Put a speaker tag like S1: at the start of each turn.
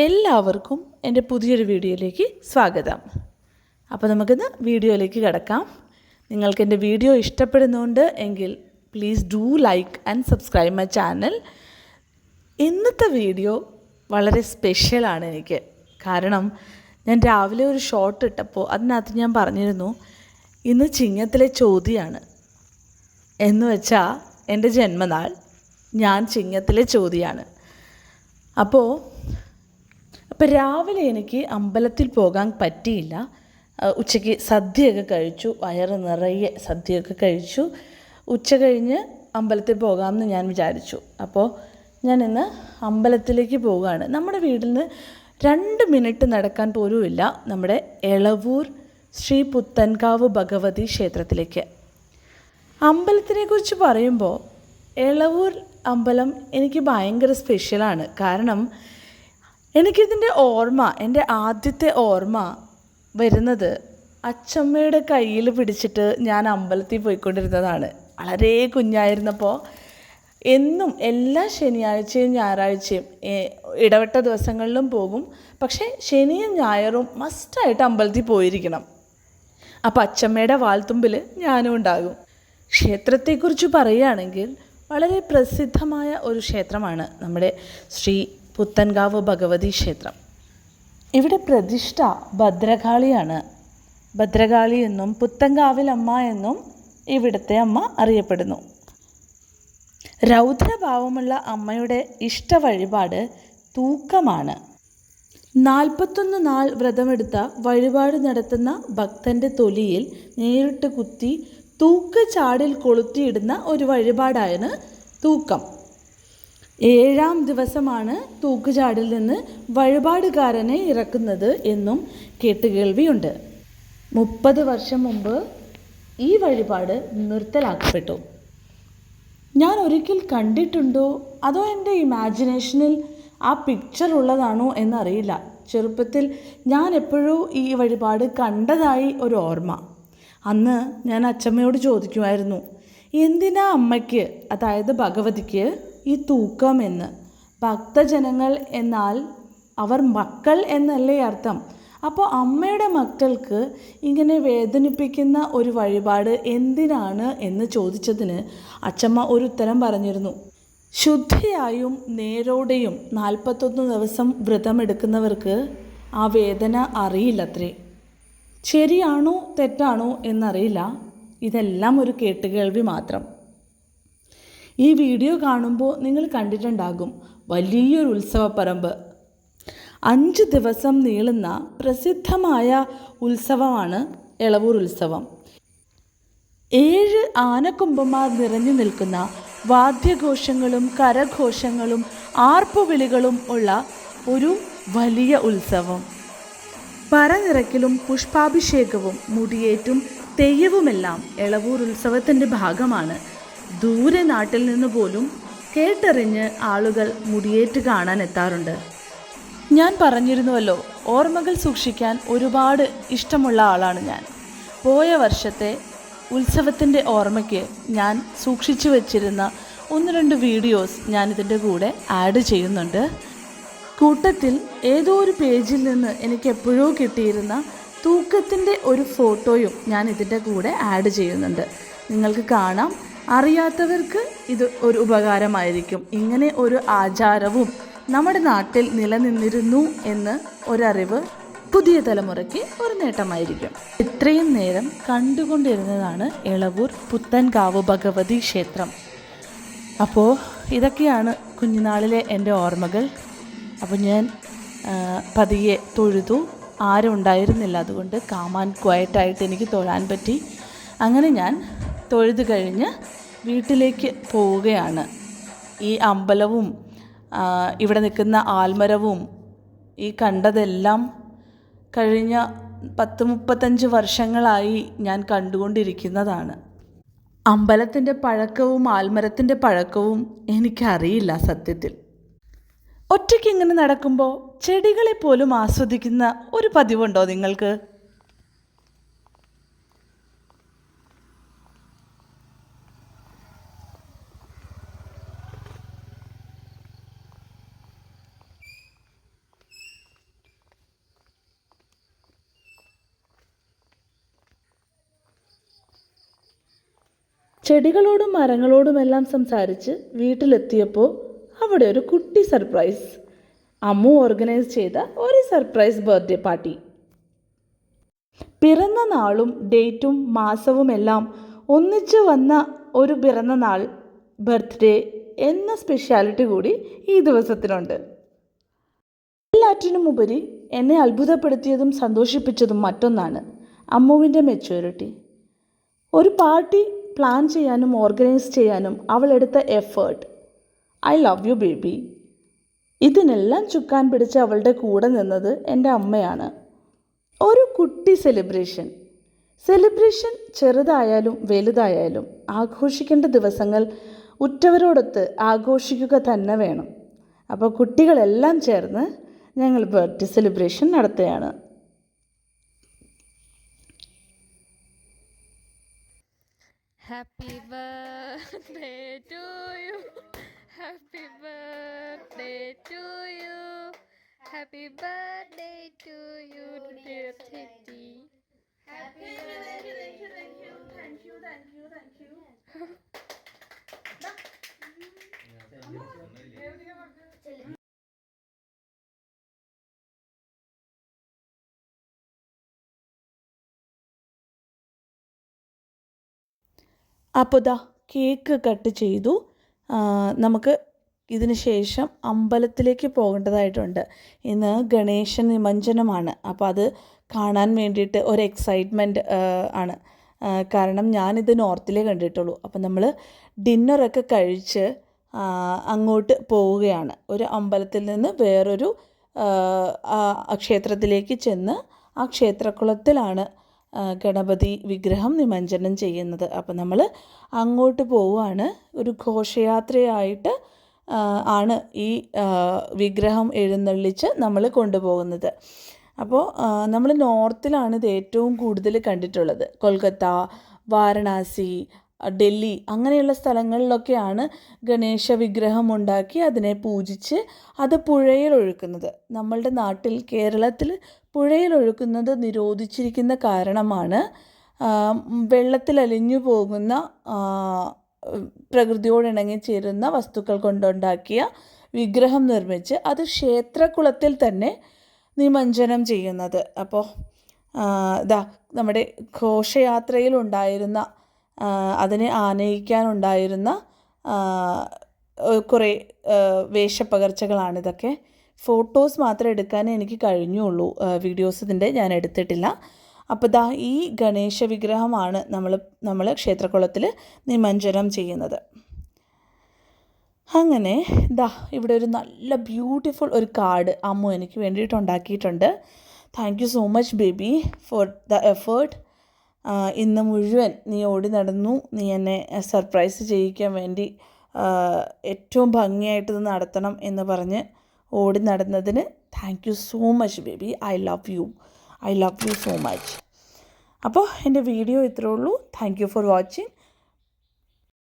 S1: എല്ലാവർക്കും എൻ്റെ പുതിയൊരു വീഡിയോയിലേക്ക് സ്വാഗതം. അപ്പോൾ നമുക്കിന്ന് വീഡിയോയിലേക്ക് കിടക്കാം. നിങ്ങൾക്ക് എൻ്റെ വീഡിയോ ഇഷ്ടപ്പെടുന്നുണ്ട് എങ്കിൽ please do like and subscribe my channel. ഇന്നത്തെ വീഡിയോ വളരെ സ്പെഷ്യലാണ് എനിക്ക്. കാരണം ഞാൻ രാവിലെ ഒരു ഷോർട്ട് ഇട്ടപ്പോൾ അതിനകത്ത് ഞാൻ പറഞ്ഞിരുന്നു ഇന്ന് ചിങ്ങത്തിലെ ചോതിയാണ് എന്ന് വെച്ചാൽ എൻ്റെ ജന്മനാൾ, ഞാൻ ചിങ്ങത്തിലെ ചോതിയാണ്. അപ്പോൾ രാവിലെ എനിക്ക് അമ്പലത്തിൽ പോകാൻ പറ്റിയില്ല. ഉച്ചയ്ക്ക് സദ്യയൊക്കെ കഴിച്ചു, വയറ് നിറയെ സദ്യയൊക്കെ കഴിച്ചു. ഉച്ച കഴിഞ്ഞ് അമ്പലത്തിൽ പോകാമെന്ന് ഞാൻ വിചാരിച്ചു. അപ്പോൾ ഞാൻ ഇന്ന് അമ്പലത്തിലേക്ക് പോവുകയാണ്. നമ്മുടെ വീട്ടിൽ നിന്ന് 2 മിനിറ്റ് നടക്കാൻ പോലുമില്ല നമ്മുടെ എളവൂർ ശ്രീ പുത്തൻകാവ് ഭഗവതി ക്ഷേത്രത്തിലേക്ക്. അമ്പലത്തിനെക്കുറിച്ച് പറയുമ്പോൾ എളവൂർ അമ്പലം എനിക്ക് ഭയങ്കര സ്പെഷ്യലാണ്. കാരണം എനിക്കിതിൻ്റെ എൻ്റെ ആദ്യത്തെ ഓർമ്മ വരുന്നത് അച്ചമ്മയുടെ കയ്യിൽ പിടിച്ചിട്ട് ഞാൻ അമ്പലത്തിൽ പോയിക്കൊണ്ടിരുന്നതാണ്. വളരെ കുഞ്ഞായിരുന്നപ്പോൾ എന്നും എല്ലാ ശനിയാഴ്ചയും ഞായറാഴ്ചയും ഇടവിട്ട ദിവസങ്ങളിലും പോകും. പക്ഷേ ശനിയും ഞായറും മസ്റ്റായിട്ട് അമ്പലത്തിൽ പോയിരിക്കണം. അപ്പോൾ അച്ചമ്മയുടെ വാൽത്തുമ്പിൽ ഞാനും ഉണ്ടാകും. ക്ഷേത്രത്തെക്കുറിച്ച് പറയുകയാണെങ്കിൽ വളരെ പ്രസിദ്ധമായ ഒരു ക്ഷേത്രമാണ് നമ്മുടെ ശ്രീ പുത്തൻകാവ് ഭഗവതി ക്ഷേത്രം. ഇവിടെ പ്രതിഷ്ഠ ഭദ്രകാളിയാണ്. ഭദ്രകാളി എന്നും പുത്തൻകാവിൽ അമ്മ എന്നും ഇവിടുത്തെ അമ്മ അറിയപ്പെടുന്നു. രൗദ്രഭാവമുള്ള അമ്മയുടെ ഇഷ്ട വഴിപാട് തൂക്കമാണ്. 41 നാൾ വ്രതമെടുത്ത വഴിപാട് നടത്തുന്ന ഭക്തൻ്റെ തൊലിയിൽ നേരിട്ട് കുത്തി തൂക്കച്ചാടിൽ കൊളുത്തിയിടുന്ന ഒരു വഴിപാടാണ് തൂക്കം. 7-ാം ദിവസമാണ് തൂക്കുചാടിൽ നിന്ന് വഴിപാടുകാരനെ ഇറക്കുന്നത് എന്നും കേട്ടുകേൾവിയുണ്ട്. 30 വർഷം മുമ്പ് ഈ വഴിപാട് നിർത്തലാക്കപ്പെട്ടു. ഞാൻ ഒരിക്കൽ കണ്ടിട്ടുണ്ടോ അതോ എൻ്റെ ഇമാജിനേഷനിൽ ആ പിക്ചർ ഉള്ളതാണോ എന്നറിയില്ല. ചെറുപ്പത്തിൽ ഞാൻ എപ്പോഴോ ഈ വഴിപാട് കണ്ടതായി ഒരു ഓർമ്മ. അന്ന് ഞാൻ അച്ചമ്മയോട് ചോദിക്കുമായിരുന്നു, എന്തിനാ അമ്മയ്ക്ക്, അതായത് ഭഗവതിക്ക് ഈ തൂക്കം എന്ന്? ഭക്തജനങ്ങൾ എന്നാൽ അവർ മക്കൾ എന്നല്ലേ അർത്ഥം. അപ്പോൾ അമ്മയുടെ മക്കൾക്ക് ഇങ്ങനെ വേദനിപ്പിക്കുന്ന ഒരു വഴിപാട് എന്തിനാണ് എന്ന് ചോദിച്ചതിന് അച്ചമ്മ ഒരു ഉത്തരം പറഞ്ഞിരുന്നു. ശുദ്ധിയായും നേരോടെയും 41 ദിവസം വ്രതമെടുക്കുന്നവർക്ക് ആ വേദന അറിയില്ലത്രേ. ശരിയാണോ തെറ്റാണോ എന്നറിയില്ല. ഇതെല്ലാം ഒരു കേട്ടുകേൾവി മാത്രം. ഈ വീഡിയോ കാണുമ്പോൾ നിങ്ങൾ കണ്ടിട്ടുണ്ടാകും വലിയൊരു ഉത്സവപ്പറമ്പ്. 5 ദിവസം നീളുന്ന പ്രസിദ്ധമായ ഉത്സവമാണ് എളവൂർ ഉത്സവം. 7 ആനക്കൊമ്പന്മാർ നിറഞ്ഞു നിൽക്കുന്ന വാദ്യഘോഷങ്ങളും കരഘോഷങ്ങളും ആർപ്പുവിളികളും ഉള്ള ഒരു വലിയ ഉത്സവം. പറനിറക്കലും പുഷ്പാഭിഷേകവും മുടിയേറ്റും തെയ്യവുമെല്ലാം എളവൂർ ഉത്സവത്തിൻ്റെ ഭാഗമാണ്. ദൂരെ നാട്ടിൽ നിന്ന് പോലും കേട്ടറിഞ്ഞ് ആളുകൾ മുടിയേറ്റ് കാണാൻ എത്താറുണ്ട്. ഞാൻ പറഞ്ഞിരുന്നുവല്ലോ, ഓർമ്മകൾ സൂക്ഷിക്കാൻ ഒരുപാട് ഇഷ്ടമുള്ള ആളാണ് ഞാൻ. പോയ വർഷത്തെ ഉത്സവത്തിൻ്റെ ഓർമ്മയ്ക്ക് ഞാൻ സൂക്ഷിച്ചു വച്ചിരുന്ന 1-2 വീഡിയോസ് ഞാനിതിൻ്റെ കൂടെ ആഡ് ചെയ്യുന്നുണ്ട്. കൂട്ടത്തിൽ ഏതോ ഒരു പേജിൽ നിന്ന് എനിക്ക് എപ്പോഴോ കിട്ടിയിരുന്ന തൂക്കത്തിൻ്റെ ഒരു ഫോട്ടോയും ഞാൻ ഇതിൻ്റെ കൂടെ ആഡ് ചെയ്യുന്നുണ്ട്. നിങ്ങൾക്ക് കാണാം. അറിയാത്തവർക്ക് ഇത് ഒരു ഉപകാരമായിരിക്കും. ഇങ്ങനെ ഒരു ആചാരവും നമ്മുടെ നാട്ടിൽ നിലനിന്നിരുന്നു എന്ന് ഒരറിവ് പുതിയ തലമുറയ്ക്ക് ഒരു നേട്ടമായിരിക്കും. ഇത്രയും നേരം കണ്ടുകൊണ്ടിരുന്നതാണ് എളവൂർ പുത്തൻകാവ് ഭഗവതി ക്ഷേത്രം. അപ്പോൾ ഇതൊക്കെയാണ് കുഞ്ഞുനാളിലെ എൻ്റെ ഓർമ്മകൾ. അപ്പോൾ ഞാൻ പതിയെ തൊഴുതു. ആരും ഉണ്ടായിരുന്നില്ല, അതുകൊണ്ട് കാം ആൻഡ് ക്വയറ്റായിട്ട് എനിക്ക് തൊഴാൻ പറ്റി. അങ്ങനെ ഞാൻ തൊഴുത് കഴിഞ്ഞ് വീട്ടിലേക്ക് പോവുകയാണ്. ഈ അമ്പലവും ഇവിടെ നിൽക്കുന്ന ആൽമരവും ഈ കണ്ടതെല്ലാം കഴിഞ്ഞ 10-35 വർഷങ്ങളായി ഞാൻ കണ്ടുകൊണ്ടിരിക്കുന്നതാണ്. അമ്പലത്തിൻ്റെ പഴക്കവും ആൽമരത്തിൻ്റെ പഴക്കവും എനിക്കറിയില്ല സത്യത്തിൽ. ഒറ്റയ്ക്ക് ഇങ്ങനെ നടക്കുമ്പോൾ ചെടികളെ പോലും ആസ്വദിക്കുന്ന ഒരു പതിവുണ്ടോ നിങ്ങൾക്ക്? ചെടികളോടും മരങ്ങളോടുമെല്ലാം സംസാരിച്ച് വീട്ടിലെത്തിയപ്പോൾ അവിടെ ഒരു കുട്ടി സർപ്രൈസ്. അമ്മു ഓർഗനൈസ് ചെയ്ത ഒരു സർപ്രൈസ് ബർത്ത്ഡേ പാർട്ടി. പിറന്ന നാളും ഡേറ്റും മാസവുമെല്ലാം ഒന്നിച്ച് വന്ന ഒരു പിറന്നനാൾ ബർത്ത്ഡേ എന്ന സ്പെഷ്യാലിറ്റി കൂടി ഈ ദിവസത്തിനുണ്ട്. എല്ലാറ്റിനുമുപരി എന്നെ അത്ഭുതപ്പെടുത്തിയതും സന്തോഷിപ്പിച്ചതും മറ്റൊന്നാണ് അമ്മുവിൻ്റെ മെച്യൂരിറ്റി. ഒരു പാർട്ടി പ്ലാൻ ചെയ്യാനും ഓർഗനൈസ് ചെയ്യാനും അവളെടുത്ത effort. I love you baby. ഇതിനെല്ലാം ചുക്കാൻ പിടിച്ച് അവളുടെ കൂടെ നിന്നത് എൻ്റെ അമ്മയാണ്. ഒരു കുട്ടി സെലിബ്രേഷൻ ചെറുതായാലും വലുതായാലും ആഘോഷിക്കേണ്ട ദിവസങ്ങൾ ഉറ്റവരോടൊത്ത് ആഘോഷിക്കുക തന്നെ വേണം. അപ്പോൾ കുട്ടികളെല്ലാം ചേർന്ന് ഞങ്ങൾ ബർത്ത്ഡേ സെലിബ്രേഷൻ നടത്തുകയാണ്.
S2: Happy birthday to you. Happy birthday to you. Happy birthday to you, dear Teddy. Happy birthday. Thank you.
S1: അപ്പോൾ ദാ കേക്ക് കട്ട് ചെയ്തു. നമുക്ക് ഇതിന് ശേഷം അമ്പലത്തിലേക്ക് പോകേണ്ടതായിട്ടുണ്ട്. ഇന്ന് ഗണേശ നിമഞ്ജനമാണ്. അപ്പോൾ അത് കാണാൻ വേണ്ടിയിട്ട് ഒരു എക്സൈറ്റ്മെൻറ്റ് ആണ്. കാരണം ഞാനിത് നോർത്തിലേ കണ്ടിട്ടുള്ളൂ. അപ്പോൾ നമ്മൾ ഡിന്നറൊക്കെ കഴിച്ച് അങ്ങോട്ട് പോവുകയാണ്. ഒരു അമ്പലത്തിൽ നിന്ന് വേറൊരു ക്ഷേത്രത്തിലേക്ക് ചെന്ന് ആ ക്ഷേത്രക്കുളത്തിലാണ് ഗണപതി വിഗ്രഹം നിമഞ്ജനം ചെയ്യുന്നത്. അപ്പോൾ നമ്മൾ അങ്ങോട്ട് പോവുകയാണ്. ഒരു ഘോഷയാത്രയായിട്ട് ആണ് ഈ വിഗ്രഹം എഴുന്നള്ളിച്ച് നമ്മൾ കൊണ്ടുപോകുന്നത്. അപ്പോൾ നമ്മൾ നോർത്തിലാണ് ഇത് ഏറ്റവും കൂടുതൽ കണ്ടിട്ടുള്ളത്. കൊൽക്കത്ത, വാരണാസി, ഡൽഹി അങ്ങനെയുള്ള സ്ഥലങ്ങളിലൊക്കെയാണ് ഗണേശ വിഗ്രഹം ഉണ്ടാക്കി അതിനെ പൂജിച്ച് അത് പുഴയിൽ ഒഴുക്കുന്നത്. നമ്മളുടെ നാട്ടിൽ കേരളത്തിൽ പുഴയിൽ ഒഴുക്കുന്നത് നിരോധിച്ചിരിക്കുന്ന കാരണമാണ് വെള്ളത്തിൽ അലിഞ്ഞു പോകുന്ന പ്രകൃതിയോട് ഇണങ്ങിച്ചേരുന്ന വസ്തുക്കൾ കൊണ്ടുണ്ടാക്കിയ വിഗ്രഹം നിർമ്മിച്ച് അത് ക്ഷേത്രക്കുളത്തിൽ തന്നെ നിമഞ്ജനം ചെയ്യുന്നത്. അപ്പോൾ നമ്മുടെ ഘോഷയാത്രയിലുണ്ടായിരുന്ന അതിനെ ആനയിക്കാനുണ്ടായിരുന്ന കുറേ വേഷപ്പകർച്ചകളാണിതൊക്കെ. ഫോട്ടോസ് മാത്രമേ എടുക്കാനേ എനിക്ക് കഴിഞ്ഞുള്ളൂ, വീഡിയോസ് ഇതിൻ്റെ ഞാൻ എടുത്തിട്ടില്ല. അപ്പോൾ ഈ ഗണേശ വിഗ്രഹമാണ് നമ്മൾ ക്ഷേത്രക്കുളത്തിൽ നിമഞ്ജനം ചെയ്യുന്നത്. അങ്ങനെ ഇവിടെ ഒരു നല്ല ബ്യൂട്ടിഫുൾ ഒരു കാർഡ് അമ്മു എനിക്ക് വേണ്ടിയിട്ട് ഉണ്ടാക്കിയിട്ടുണ്ട്. Thank you so much baby for the effort. ഇന്ന് മുഴുവൻ നീ ഓടി നടന്നു, നീ എന്നെ സർപ്രൈസ് ചെയ്യിക്കാൻ വേണ്ടി ഏറ്റവും ഭംഗിയായിട്ട് ഇത് നടത്തണം എന്ന് പറഞ്ഞ് ഓടി നടന്നതിന് thank you so much baby. I love you so much. അപ്പോൾ എൻ്റെ വീഡിയോ ഇത്രേ ഉള്ളൂ. Thank you for watching.